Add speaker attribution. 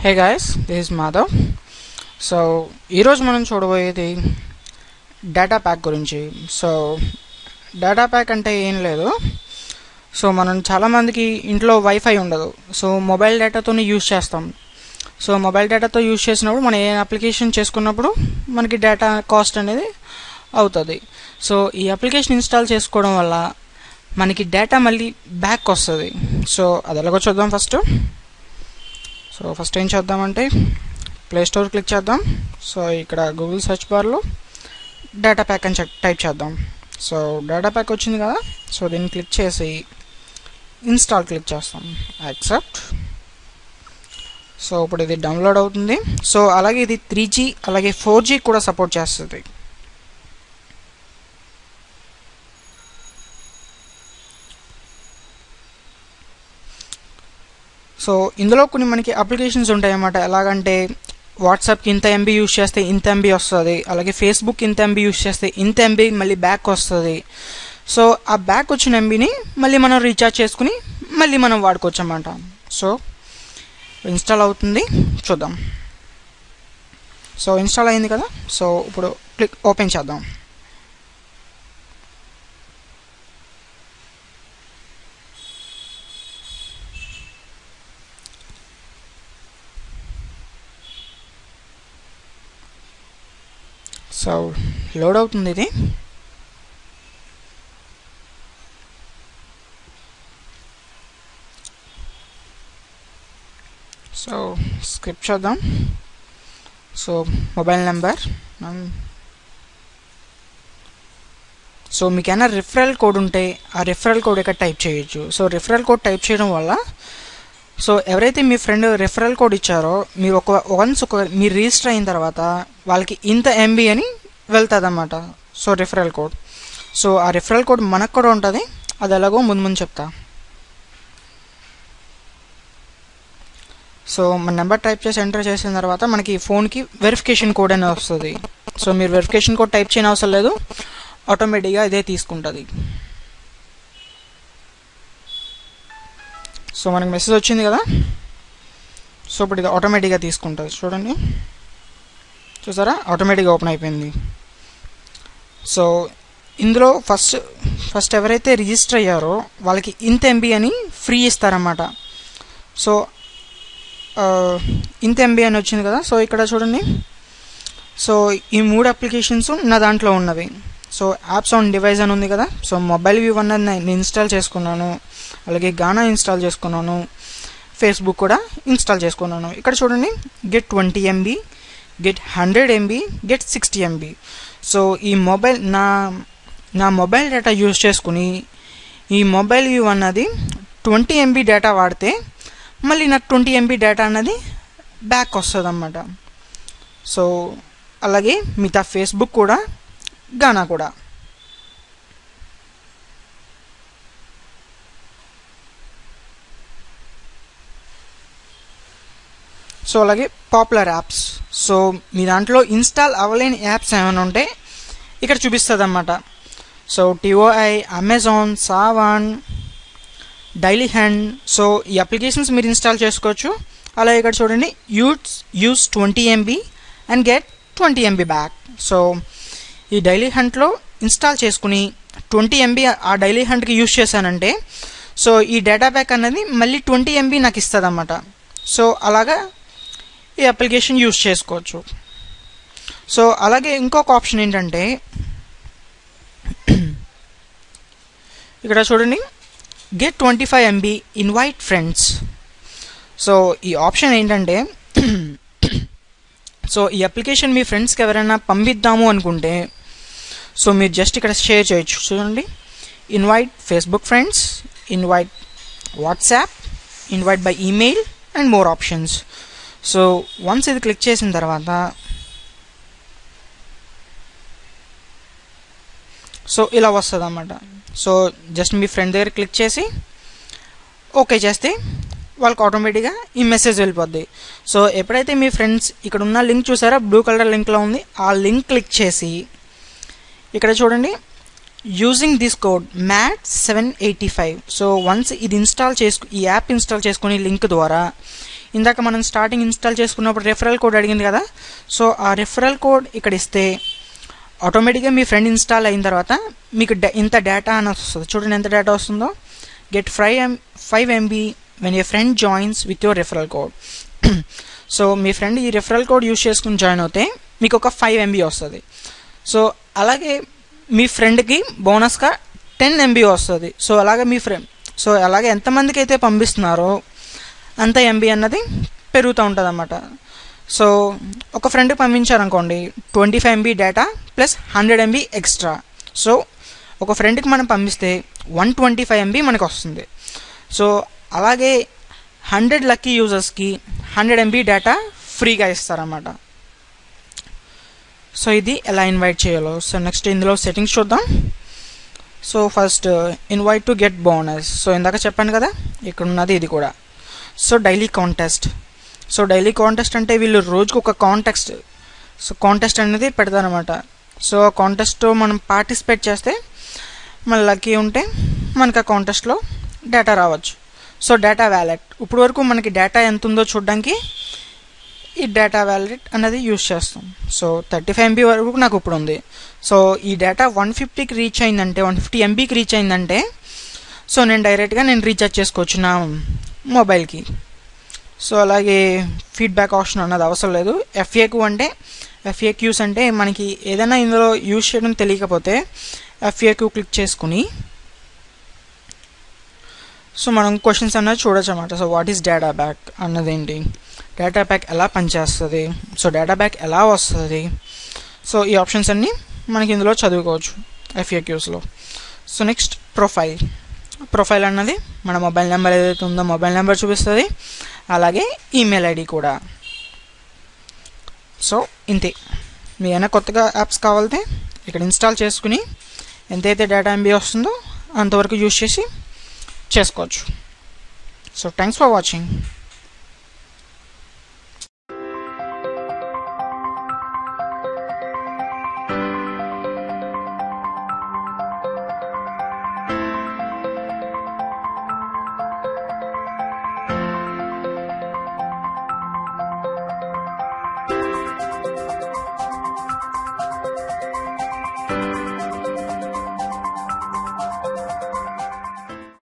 Speaker 1: Hey guys, this is Madhav. So ఈరోజు మనం చూడబోయేది డేటా ప్యాక్ గురించి. సో డేటా ప్యాక్ అంటే ఏం లేదు. సో మనం చాలామందికి ఇంట్లో వైఫై ఉండదు. సో మొబైల్ డేటాతోనే యూజ్ చేస్తాం. సో మొబైల్ డేటాతో యూజ్ చేసినప్పుడు మనం ఏ అప్లికేషన్ చేసుకున్నప్పుడు మనకి డేటా కాస్ట్ అనేది అవుతుంది. సో ఈ అప్లికేషన్ ఇన్స్టాల్ చేసుకోవడం వల్ల మనకి డేటా మళ్ళీ బ్యాక్ వస్తుంది. సో అది ఎలాగో చూద్దాం. ఫస్ట్ ఏం చేద్దామంటే ప్లే స్టోర్ క్లిక్ చేద్దాం. సో ఇక్కడ గూగుల్ సెర్చ్ బార్లో డేటా ప్యాక్ అని టైప్ చేద్దాం. సో డేటా ప్యాక్ వచ్చింది కదా. సో దీన్ని క్లిక్ చేసి ఇన్స్టాల్ క్లిక్ చేస్తాం, యాక్సెప్ట్. సో ఇప్పుడు ఇది డౌన్లోడ్ అవుతుంది. సో అలాగే ఇది 3G అలాగే 4G కూడా సపోర్ట్ చేస్తుంది. సో ఇందులో కొన్ని మనకి అప్లికేషన్స్ ఉంటాయి అన్నమాట. ఎలాగంటే వాట్సాప్కి ఇంత MB యూజ్ చేస్తే ఇంత MB వస్తుంది, అలాగే ఫేస్బుక్ ఇంత MB యూజ్ చేస్తే ఇంత MB మళ్ళీ బ్యాక్ వస్తుంది. సో ఆ బ్యాక్ వచ్చిన MBని మళ్ళీ మనం రీఛార్జ్ చేసుకుని మళ్ళీ మనం వాడుకోవచ్చు అన్నమాట. సో ఇన్స్టాల్ అవుతుంది, చూద్దాం. సో ఇన్స్టాల్ అయింది కదా. సో ఇప్పుడు క్లిక్ ఓపెన్ చేద్దాం. సో లోడ్ అవుతుంది ఇది. సో స్క్రిప్ట్ చేద్దాం. సో మొబైల్ నెంబర్, సో మీకైనా రిఫరల్ కోడ్ ఉంటే ఆ రిఫరల్ కోడ్ ఇక్కడ టైప్ చేయొచ్చు. సో రిఫరల్ కోడ్ టైప్ చేయడం వల్ల సో ఎవరైతే మీ ఫ్రెండ్ రిఫరల్ కోడ్ ఇచ్చారో మీరు వన్స్ మీరు రిజిస్టర్ అయిన తర్వాత వాళ్ళకి ఇంత MB అని వెళ్తుంది అన్నమాట. So referral code. సో ఆ రిఫరల్ కోడ్ మనకు కూడా ఉంటుంది. అది ఎలాగో ముందు చెప్తా. సో మన నెంబర్ టైప్ చేసి ఎంటర్ చేసిన తర్వాత మనకి ఫోన్కి వెరిఫికేషన్ కోడ్ అనేది వస్తుంది. సో మీరు వెరిఫికేషన్ కోడ్ టైప్ చేయని అవసరం లేదు, ఆటోమేటిక్గా ఇదే తీసుకుంటుంది. సో మనకి మెసేజ్ వచ్చింది కదా. సో ఇప్పుడు ఇది ఆటోమేటిక్గా తీసుకుంటుంది. చూడండి, చూసారా, ఆటోమేటిక్గా ఓపెన్ అయిపోయింది. సో ఇందులో ఫస్ట్ ఎవరైతే రిజిస్టర్ అయ్యారో వాళ్ళకి ఇంత MB అని ఫ్రీ ఇస్తారన్నమాట. సో ఇంత MB అని వచ్చింది కదా. సో ఇక్కడ చూడండి. సో ఈ 3 అప్లికేషన్స్ నా దాంట్లో ఉన్నవి. సో యాప్స్ ఆన్ డివైస్ అని ఉంది కదా. సో మొబైల్ వ్యూ అన్నది నేను ఇన్స్టాల్ చేసుకున్నాను, అలాగే గానా ఇన్స్టాల్ చేసుకున్నాను, ఫేస్బుక్ కూడా ఇన్స్టాల్ చేసుకున్నాను. ఇక్కడ చూడండి, get 20 MB, get 100 MB, get 60 MB. So ఈ మొబైల్ నా మొబైల్ డేటా యూజ్ చేసుకుని ఈ మొబైల్ వ్యూ అన్నది 20 MB డేటా వాడితే మళ్ళీ నాకు 20 MB డేటా అన్నది బ్యాక్ వస్తుంది అన్నమాట. సో అలాగే మిగతా ఫేస్బుక్ కూడా, గానా కూడా. సో అలాగే పాపులర్ యాప్స్. సో మీ దాంట్లో ఇన్స్టాల్ అవ్వలేని యాప్స్ ఏమైనా ఉంటే ఇక్కడ చూపిస్తుంది అన్నమాట. So TOI, Amazon, Saavn, Dailyhunt. So ఈ అప్లికేషన్స్ మీరు ఇన్స్టాల్ చేసుకోవచ్చు. అలాగే ఇక్కడ చూడండి, use 20 MB and get 20 MB back. So ఈ డైలీ హంట్లో ఇన్స్టాల్ చేసుకుని 20 MB ఆ డైలీ హంట్కి యూజ్ చేశానంటే సో ఈ డేటా ప్యాక్ అనేది మళ్ళీ 20 MB నాకు ఇస్తుంది అన్నమాట. సో అలాగా ఈ అప్లికేషన్ యూజ్ చేసుకోవచ్చు. సో అలాగే ఇంకొక ఆప్షన్ ఏంటంటే ఇక్కడ చూడండి, get 25 MB, invite friends. So ఈ ఆప్షన్ ఏంటంటే సో ఈ అప్లికేషన్ మీ ఫ్రెండ్స్కి ఎవరైనా పంపిద్దాము అనుకుంటే సో మీరు జస్ట్ ఇక్కడ షేర్ చేయొచ్చు. చూడండి, invite Facebook friends, invite WhatsApp, invite by email and more options. So once ఇది క్లిక్ చేసిన తర్వాత సో ఇలా వస్తుంది అన్నమాట. సో జస్ట్ మీ ఫ్రెండ్ దగ్గర క్లిక్ చేసి ఓకే చేస్తే వాళ్ళకి ఆటోమేటిక్గా ఈ మెసేజ్ వెళ్ళిపోద్ది. సో ఎప్పుడైతే మీ ఫ్రెండ్స్ ఇక్కడ ఉన్న లింక్ చూసారా, బ్లూ కలర్ లింక్లో ఉంది, ఆ లింక్ క్లిక్ చేసి ఇక్కడ చూడండి using this code MAT785. So once ఇది ఈ యాప్ ఇన్స్టాల్ చేసుకుని లింక్ ద్వారా ఇందాక మనం స్టార్టింగ్ ఇన్స్టాల్ చేసుకున్నప్పుడు రెఫరల్ కోడ్ అడిగింది కదా, సో ఆ రెఫరల్ కోడ్ ఇక్కడ ఇస్తే ఆటోమేటిక్గా మీ ఫ్రెండ్ ఇన్స్టాల్ అయిన తర్వాత మీకు ఇంత డేటా అని వస్తుంది. చూడండి ఎంత డేటా వస్తుందో. Get 5 MB when your friend joins with your referral code. So me friend ఈ రెఫరల్ కోడ్ యూజ్ చేసుకుని జాయిన్ అవుతే మీకు ఒక 5 MB వస్తుంది. సో అలాగే మీ ఫ్రెండ్కి బోనస్గా 10 MB వస్తుంది. సో అలాగే ఎంతమందికి అయితే పంపిస్తున్నారో అంత MB అన్నది పెరుగుతూ ఉంటుంది అన్నమాట. సో ఒక ఫ్రెండ్కి పంపించారనుకోండి 25 MB data plus 100 MB extra. So ఒక ఫ్రెండ్కి మనం పంపిస్తే 125 MB మనకు వస్తుంది. సో అలాగే 100 లక్కీ యూజర్స్కి 100 MB డేటా ఫ్రీగా ఇస్తారన్నమాట. సో ఇది ఎలా ఇన్వైట్ చేయాలో. సో నెక్స్ట్ ఇందులో సెట్టింగ్స్ చూద్దాం. So first invite to get bonus. So ఇందాక చెప్పాను కదా, ఇక్కడ ఉన్నది ఇది కూడా. So daily contest. So daily contest అంటే వీళ్ళు రోజుకు ఒక కాంటెస్ట్ అనేది పెడతారనమాట. సో ఆ కాంటెస్ట్లో మనం పార్టిసిపేట్ చేస్తే మన లక్కీ ఉంటే మనకు ఆ కాంటెస్ట్లో డేటా రావచ్చు. సో డేటా వ్యాలెట్, ఇప్పుడు వరకు మనకి డేటా ఎంత ఉందో చూడడానికి ఈ డేటా వ్యాలెట్ అనేది యూజ్ చేస్తాం. సో 35 MB వరకు నాకు ఇప్పుడు ఉంది. సో ఈ డేటా 150కి రీచ్ అయిందంటే 150 MBకి రీచ్ అయిందంటే సో నేను డైరెక్ట్గా రీఛార్జ్ చేసుకోవచ్చు నా మొబైల్కి. సో అలాగే ఫీడ్బ్యాక్ ఆప్షన్ అన్నది అవసరం లేదు. FAQs అంటే మనకి ఏదైనా ఇందులో యూజ్ చేయడం తెలియకపోతే FAQ క్లిక్ చేసుకుని సో మనం క్వశ్చన్స్ అన్నది చూడొచ్చు అన్నమాట. So what is data back అన్నది ఏంటి, డేటా బ్యాక్ ఎలా పనిచేస్తుంది, సో డేటా బ్యాక్ ఎలా వస్తుంది, సో ఈ ఆప్షన్స్ అన్నీ మనకి ఇందులో చదువుకోవచ్చు FAQsలో. సో నెక్స్ట్ ప్రొఫైల్ అన్నది మన మొబైల్ నెంబర్ ఏదైతే ఉందో మొబైల్ నెంబర్ చూపిస్తుంది, అలాగే ఈమెయిల్ ID కూడా. సో ఇంతే. మీ ఏమైనా కొత్తగా యాప్స్ కావాలంటే ఇక్కడ ఇన్స్టాల్ చేసుకుని ఎంతైతే డేటా MB వస్తుందో అంతవరకు యూజ్ చేసి చేసుకోవచ్చు. So thanks for watching.